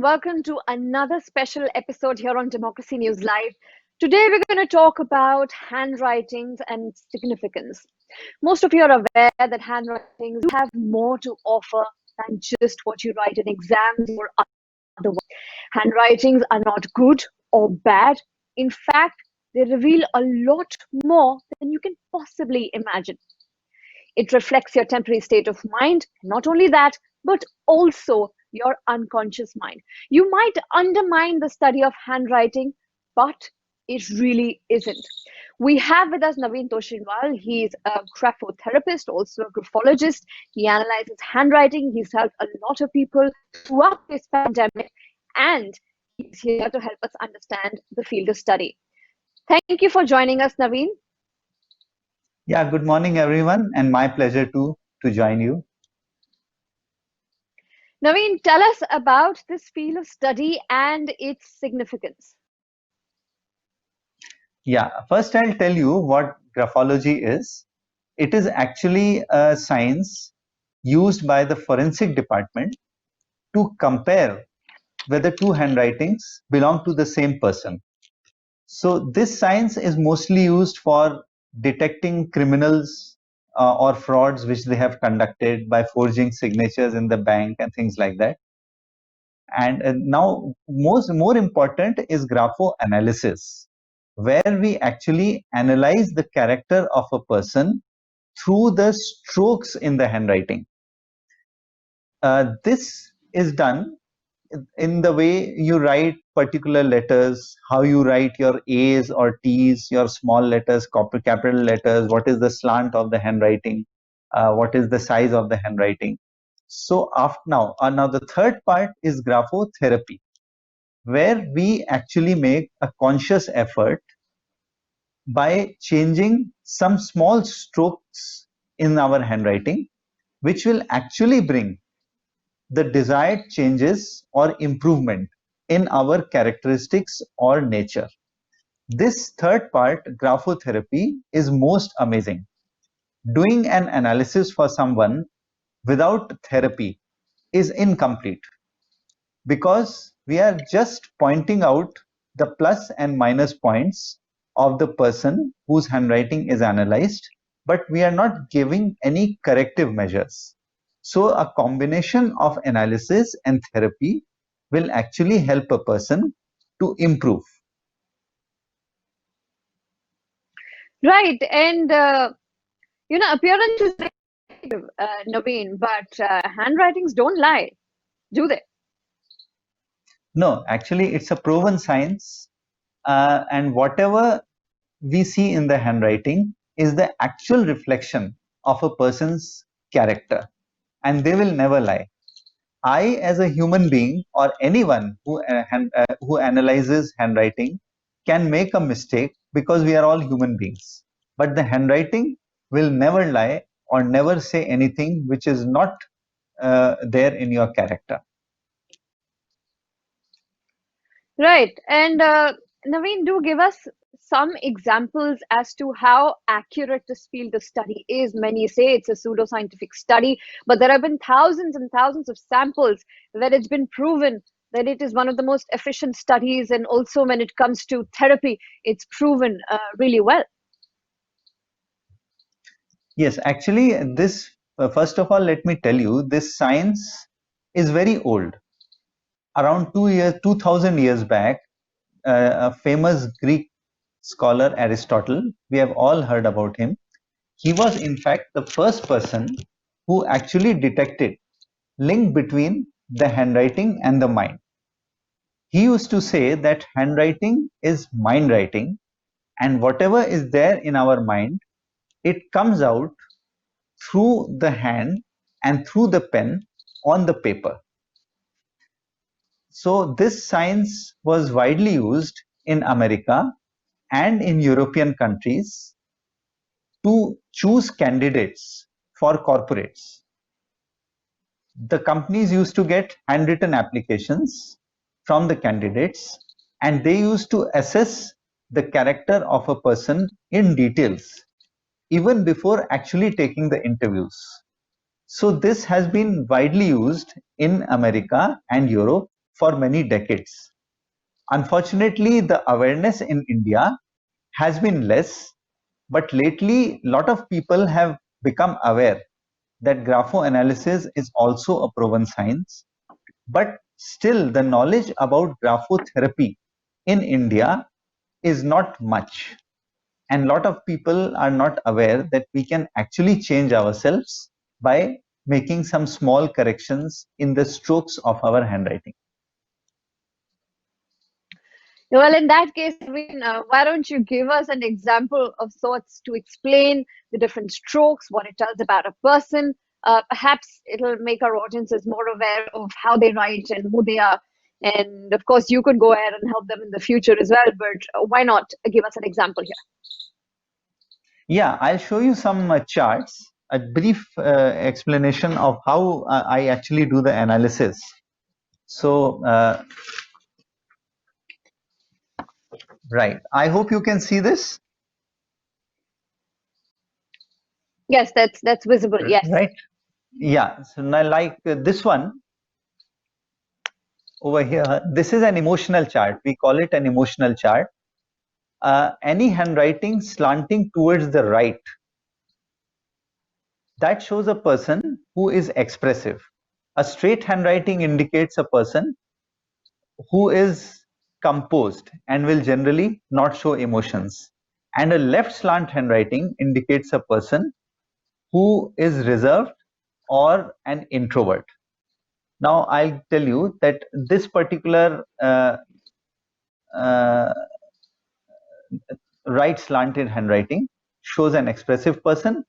welcome to another special episode here on Democracy News Live. Today, we're going to talk about handwritings and significance. Most of you are aware that handwritings do have more to offer than just what you write in exams or otherwise. Handwritings are not good or bad. In fact, they reveal a lot more than you can possibly imagine. It reflects your temporary state of mind. Not only that, but also your unconscious mind. You might undermine the study of handwriting, but it really isn't. We have with us Naveen Toshinwal. He's a graphotherapist, also a graphologist. He analyzes handwriting. He's helped a lot of people throughout this pandemic, and he's here to help us understand the field of study. Thank you for joining us, Naveen. Yeah, good morning, everyone, and my pleasure to join you. Naveen, tell us about this field of study and its significance. Yeah, first I'll tell you what graphology is. It is actually a science used by the forensic department to compare whether two handwritings belong to the same person. So this science is mostly used for detecting criminals or frauds which they have conducted by forging signatures in the bank and things like that. And now more important is graphoanalysis, where we actually analyze the character of a person through the strokes in the handwriting. This is done in the way you write particular letters, how you write your A's or T's, your small letters, capital letters, what is the slant of the handwriting, what is the size of the handwriting. So now the third part is graphotherapy, where we actually make a conscious effort by changing some small strokes in our handwriting, which will actually bring the desired changes or improvement in our characteristics or nature. This third part, graphotherapy, is most amazing. Doing an analysis for someone without therapy is incomplete, because we are just pointing out the plus and minus points of the person whose handwriting is analyzed, but we are not giving any corrective measures. So a combination of analysis and therapy will actually help a person to improve. Right, and appearance is Naveen, but handwritings don't lie, do they? No, actually, it's a proven science, and whatever we see in the handwriting is the actual reflection of a person's character, and they will never lie. I, as a human being, or anyone who analyzes handwriting, can make a mistake because we are all human beings. But the handwriting will never lie or never say anything which is not there in your character. Right, and Naveen, do give us some examples as to how accurate this field of study is. Many say it's a pseudoscientific study, but there have been thousands and thousands of samples where it's been proven that it is one of the most efficient studies, and also when it comes to therapy, it's proven really well. Yes, actually, this first of all, let me tell you, this science is very old. Around 2000 years back, a famous Greek scholar, Aristotle, we have all heard about him. He was in fact the first person who actually detected link between the handwriting and the mind. He used to say that handwriting is mind writing, and whatever is there in our mind, it comes out through the hand and through the pen on the paper. So this science was widely used in America and in European countries to choose candidates for corporates. The companies used to get handwritten applications from the candidates, and they used to assess the character of a person in details even before actually taking the interviews. So this has been widely used in America and Europe for many decades. Unfortunately, the awareness in India has been less, but lately a lot of people have become aware that graphoanalysis is also a proven science, but still the knowledge about graphotherapy in India is not much. And a lot of people are not aware that we can actually change ourselves by making some small corrections in the strokes of our handwriting. Well, in that case, why don't you give us an example of sorts to explain the different strokes, what it tells about a person? Perhaps it'll make our audiences more aware of how they write and who they are. And of course, you could go ahead and help them in the future as well, but why not give us an example here? Yeah, I'll show you some charts, a brief explanation of how I actually do the analysis. So, right, I hope you can see this. Yes, that's visible. Yes. Right. Yeah. So now, like this one over here, this is an emotional chart. We call it an emotional chart. Any handwriting slanting towards the right, that shows a person who is expressive. A straight handwriting indicates a person who is composed and will generally not show emotions. And a left slant handwriting indicates a person who is reserved or an introvert. Now, I'll tell you that this particular uh, right slanted handwriting shows an expressive person.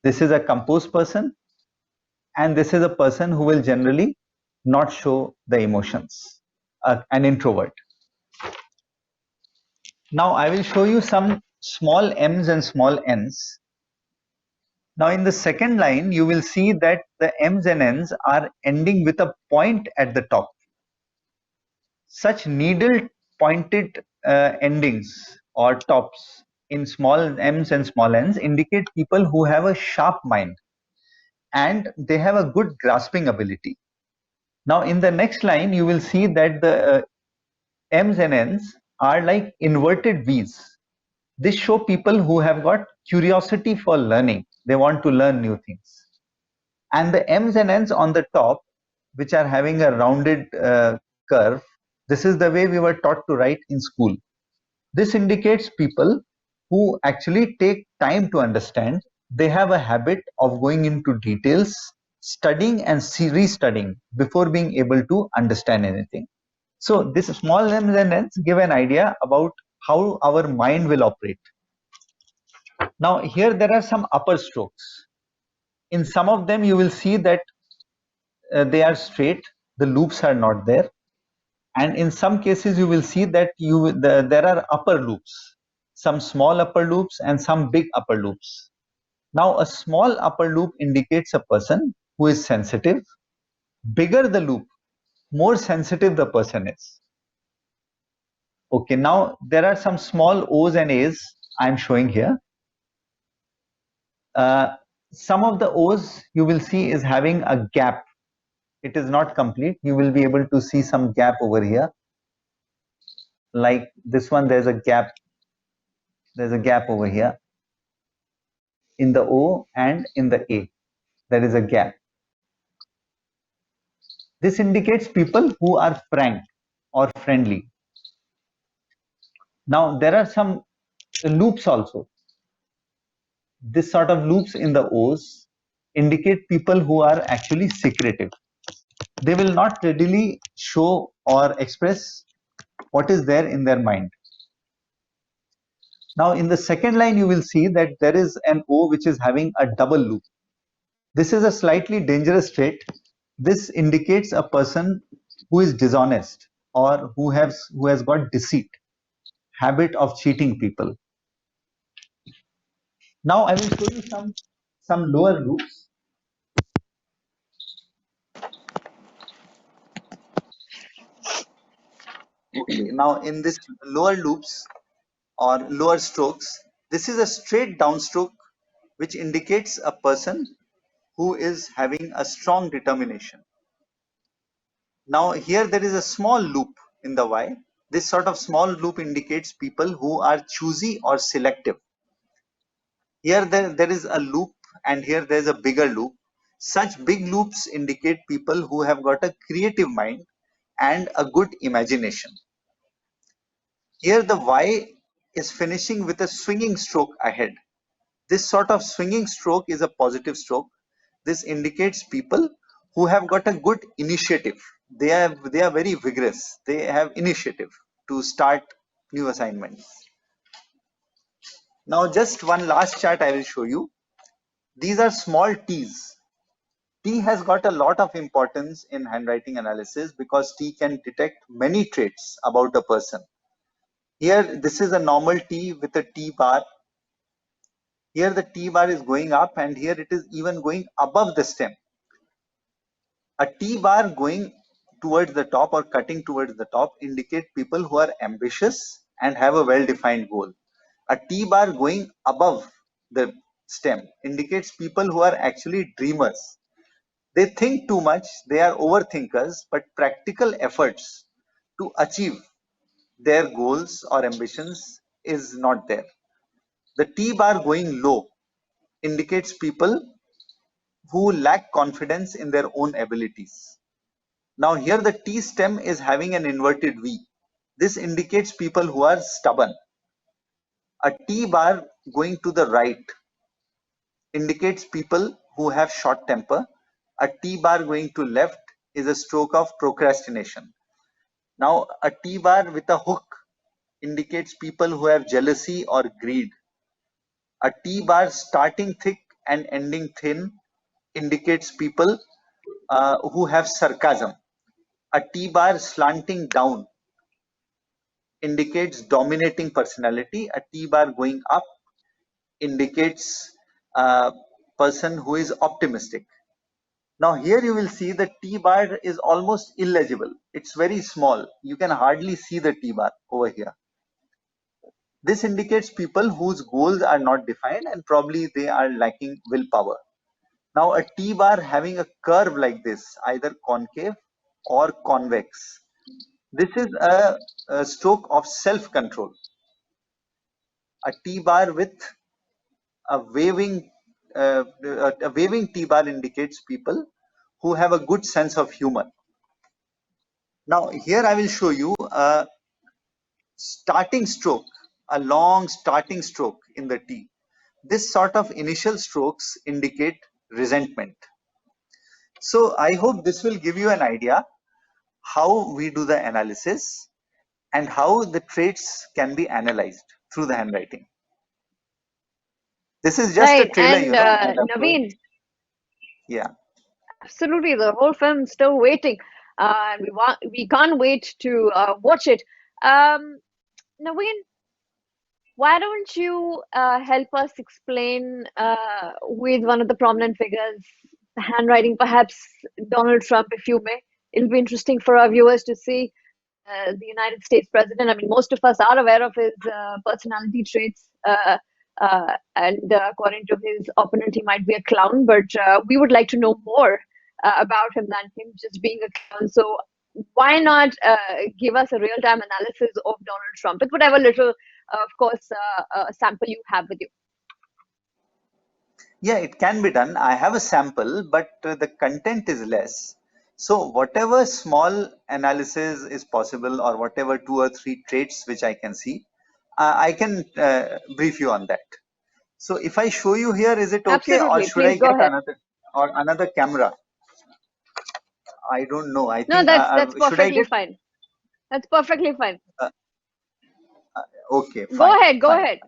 This is a composed person. And this is a person who will generally not show the emotions, an introvert. Now, I will show you some small m's and small n's. Now, in the second line, you will see that the m's and n's are ending with a point at the top. Such needle pointed endings or tops in small m's and small n's indicate people who have a sharp mind and they have a good grasping ability. Now, in the next line, you will see that the m's and n's are like inverted v's. This show people who have got curiosity for learning. They want to learn new things. And the m's and n's on the top, which are having a rounded curve, this is the way we were taught to write in school. This indicates people who actually take time to understand. They have a habit of going into details, studying and restudying before being able to understand anything. So this small m's and n's give an idea about how our mind will operate. Now here there are some upper strokes. In some of them you will see that they are straight, the loops are not there. And in some cases you will see that there are upper loops, some small upper loops and some big upper loops. Now a small upper loop indicates a person who is sensitive. Bigger the loop, more sensitive the person is. Okay, now there are some small O's and A's I'm showing here. Some of the O's you will see is having a gap. It is not complete. You will be able to see some gap over here. Like this one, there's a gap. There's a gap over here. In the O and in the A, there is a gap. This indicates people who are frank or friendly. Now, there are some loops also. This sort of loops in the O's indicate people who are actually secretive. They will not readily show or express what is there in their mind. Now, in the second line, you will see that there is an O which is having a double loop. This is a slightly dangerous trait. This indicates a person who is dishonest or who has got deceit, habit of cheating people. Now I will show you some lower loops. Okay. Now in this lower loops or lower strokes, this is a straight downstroke which indicates a person who is having a strong determination. Now here there is a small loop in the Y. This sort of small loop indicates people who are choosy or selective. Here there is a loop, and here there is a bigger loop. Such big loops indicate people who have got a creative mind and a good imagination. Here the Y is finishing with a swinging stroke ahead. This sort of swinging stroke is a positive stroke. This indicates people who have got a good initiative. They are very vigorous. They have initiative to start new assignments. Now just one last chart I will show you. These are small t's. T has got a lot of importance in handwriting analysis because T can detect many traits about a person. Here this is a normal T with a T bar. Here the T bar is going up, and here it is even going above the stem. A T bar going towards the top or cutting towards the top indicate people who are ambitious and have a well-defined goal. A T bar going above the stem indicates people who are actually dreamers. They think too much, they are overthinkers, but practical efforts to achieve their goals or ambitions is not there. The T bar going low indicates people who lack confidence in their own abilities. Now here the T stem is having an inverted V. This indicates people who are stubborn. A T bar going to the right indicates people who have short temper. A T bar going to left is a stroke of procrastination. Now a T bar with a hook indicates people who have jealousy or greed. A T bar starting thick and ending thin indicates people who have sarcasm. A T bar slanting down indicates dominating personality. A T bar going up indicates a person who is optimistic. Now here you will see the T bar is almost illegible. It's very small. You can hardly see the T bar over here. This indicates people whose goals are not defined and probably they are lacking willpower. Now a T bar having a curve like this, either concave or convex. This is a stroke of self-control. A T bar with a waving T bar indicates people who have a good sense of humor. Now here I will show you a starting stroke, a long starting stroke in the T. This sort of initial strokes indicate resentment. So I hope this will give you an idea how we do the analysis and how the traits can be analyzed through the handwriting. This is just a Right. trailer, And Naveen, yeah. absolutely, the whole film's still waiting. And we can't wait to watch it. Naveen, why don't you help us explain with one of the prominent figures, the handwriting, perhaps Donald Trump, if you may? It'll be interesting for our viewers to see the United States president. I mean, most of us are aware of his personality traits, and according to his opponent, he might be a clown, but we would like to know more about him than him just being a clown. So, why not give us a real time analysis of Donald Trump with whatever little, of course, sample you have with you? Yeah, it can be done. I have a sample, but the content is less. So whatever small analysis is possible, or whatever 2 or 3 traits which I can see, I can brief you on that. So if I show you here, is it okay, or Absolutely. should I Please go get ahead. another camera? I don't know. I No, think that's should I perfectly get fine. That's perfectly fine. uh, okay, Go fine, ahead. Go fine, ahead.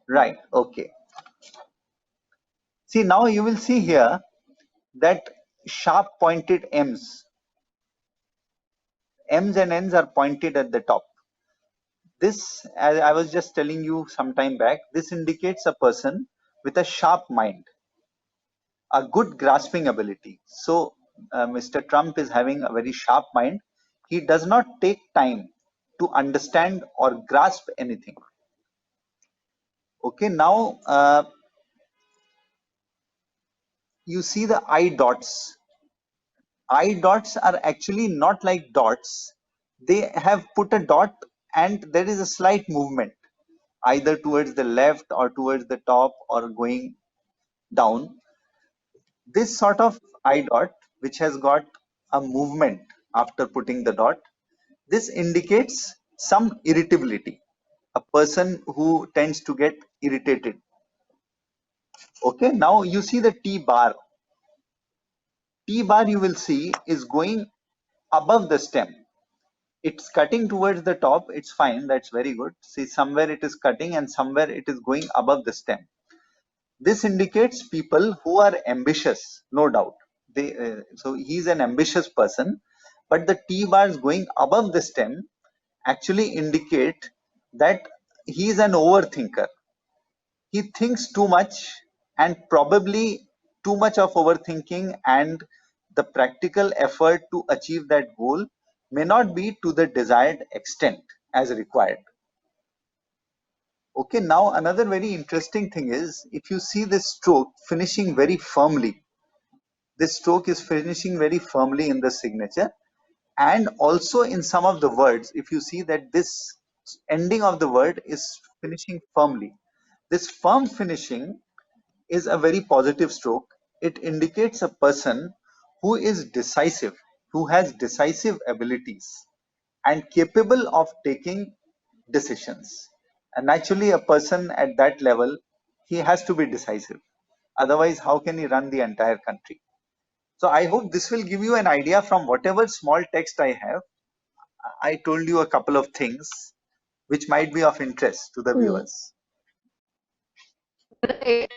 right, okay. See, now you will see here that sharp pointed M's and N's are pointed at the top. This, as I was just telling you some time back, this indicates a person with a sharp mind, a good grasping ability. So Mr. Trump is having a very sharp mind. He does not take time to understand or grasp anything. Okay, now you see the I dots. eye dots are actually not like dots. They have put a dot and there is a slight movement either towards the left or towards the top or going down. This sort of eye dot, which has got a movement after putting the dot, this indicates some irritability, a person who tends to get irritated. Okay, now you see the T bar. T bar you will see is going above the stem. It's cutting towards the top, it's fine, that's very good. See, somewhere it is cutting and somewhere it is going above the stem. This indicates people who are ambitious, no doubt. So he's an ambitious person, but the T bars going above the stem actually indicate that he is an overthinker. He thinks too much, and probably too much of overthinking and the practical effort to achieve that goal may not be to the desired extent as required. Okay, now another very interesting thing is if you see this stroke finishing very firmly, this stroke is finishing very firmly in the signature, and also in some of the words, if you see that this ending of the word is finishing firmly. This firm finishing is a very positive stroke. It indicates a person who is decisive, who has decisive abilities and capable of taking decisions. And naturally, a person at that level, he has to be decisive. Otherwise, how can he run the entire country? So I hope this will give you an idea from whatever small text I have. I told you a couple of things which might be of interest to the Hmm. viewers. Right.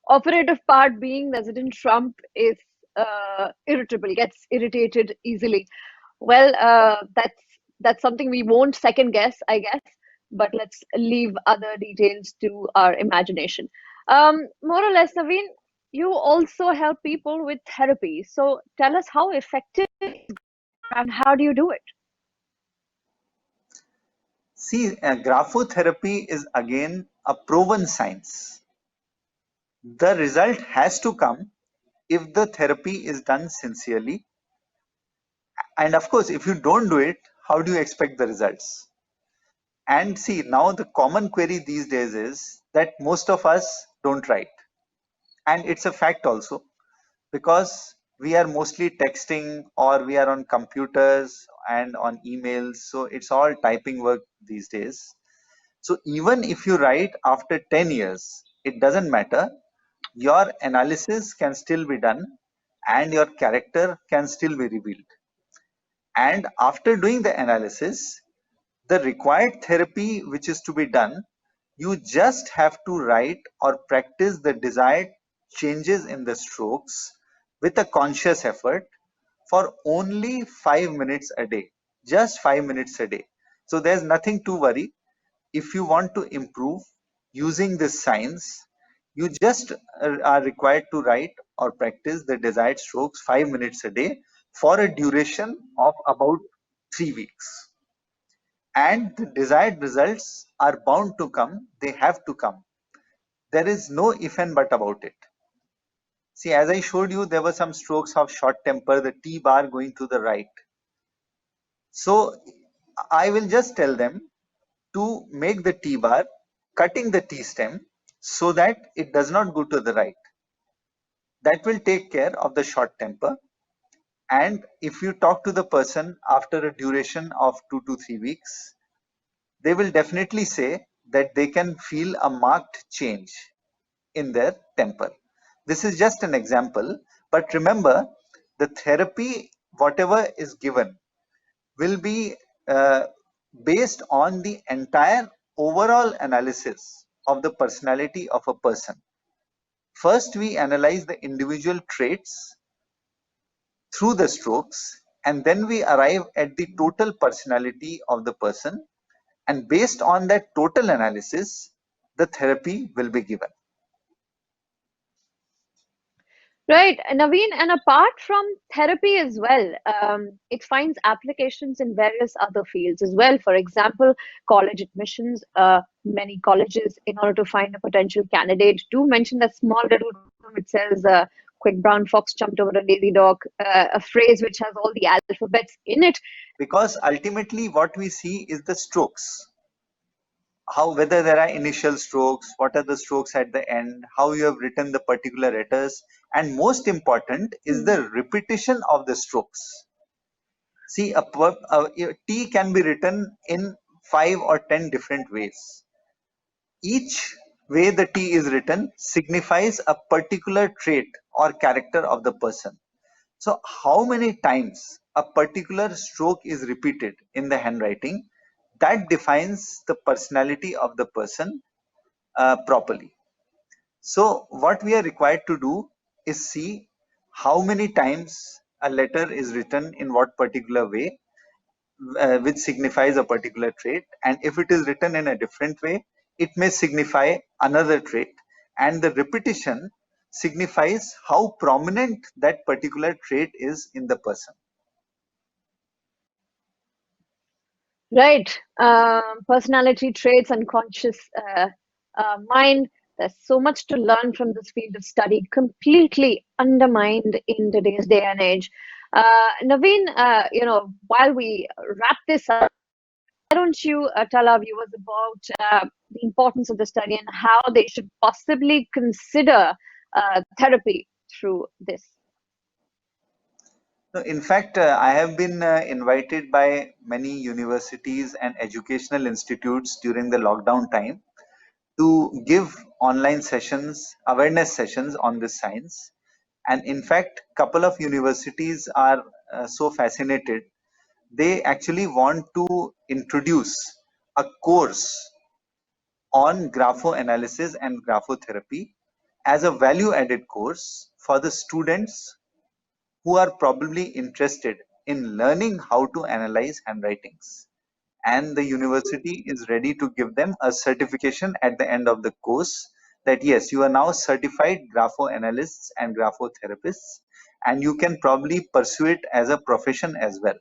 Operative part being President Trump is irritable, gets irritated easily. Well, that's something we won't second guess, I guess, but let's leave other details to our imagination. More or less, Naveen, you also help people with therapy. So tell us how effective and how do you do it? See, graphotherapy is again a proven science. The result has to come if the therapy is done sincerely. And of course, if you don't do it, how do you expect the results? And see, now the common query these days is that most of us don't write. And it's a fact also because we are mostly texting or we are on computers and on emails. So it's all typing work these days. So even if you write after 10 years, it doesn't matter. Your analysis can still be done and your character can still be revealed. And after doing the analysis, the required therapy which is to be done, you just have to write or practice the desired changes in the strokes with a conscious effort for only 5 minutes a day. Just 5 minutes a day. So there's nothing to worry. If you want to improve using this science, you just are required to write or practice the desired strokes 5 minutes a day for a duration of about 3 weeks. And the desired results are bound to come, they have to come. There is no if and but about it. See, as I showed you, there were some strokes of short temper, the T bar going to the right. So I will just tell them to make the T bar cutting the T stem so that it does not go to the right. That will take care of the short temper. And if you talk to the person after a duration of 2 to 3 weeks, they will definitely say that they can feel a marked change in their temper. This is just an example, but remember the therapy, whatever is given, will be based on the entire overall analysis of the personality of a person. First, we analyze the individual traits through the strokes, and then we arrive at the total personality of the person. And based on that total analysis, the therapy will be given. Right, Naveen, and apart from therapy as well, it finds applications in various other fields as well. For example, college admissions. Many colleges, in order to find a potential candidate, do mention that small little room which says quick brown fox jumped over a lazy dog, a phrase which has all the alphabets in it. Because ultimately what we see is the strokes. How, whether there are initial strokes, what are the strokes at the end, how you have written the particular letters, and most important is the repetition of the strokes. See, a T can be written in 5 or 10 different ways. Each way the T is written signifies a particular trait or character of the person. So how many times a particular stroke is repeated in the handwriting, that defines the personality of the person properly. So what we are required to do is see how many times a letter is written in what particular way, which signifies a particular trait, and if it is written in a different way, it may signify another trait, and the repetition signifies how prominent that particular trait is in the person. Right. Personality traits, unconscious mind. There's so much to learn from this field of study, completely undermined in today's day and age. Naveen, while we wrap this up, why don't you tell our viewers about the importance of the study and how they should possibly consider therapy through this? No, in fact, I have been invited by many universities and educational institutes during the lockdown time to give online sessions, awareness sessions on this science. And in fact, couple of universities are so fascinated. They actually want to introduce a course on graphoanalysis and graphotherapy as a value added course for the students who are probably interested in learning how to analyze handwritings. And the university is ready to give them a certification at the end of the course that yes, you are now certified graphoanalysts and graphotherapists, and you can probably pursue it as a profession as well.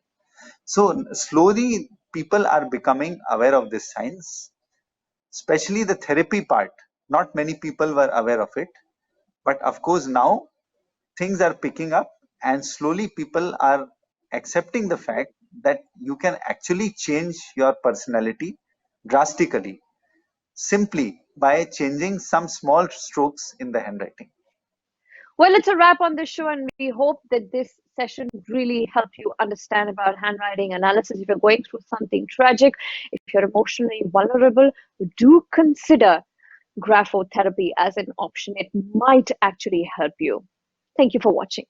So slowly people are becoming aware of this science, especially the therapy part. Not many people were aware of it, but of course now things are picking up, and slowly people are accepting the fact that you can actually change your personality drastically simply by changing some small strokes in the handwriting. Well, it's a wrap on this show, and we hope that this session really helped you understand about handwriting analysis. If you're going through something tragic, if you're emotionally vulnerable, do consider graphotherapy as an option. It might actually help you. Thank you for watching.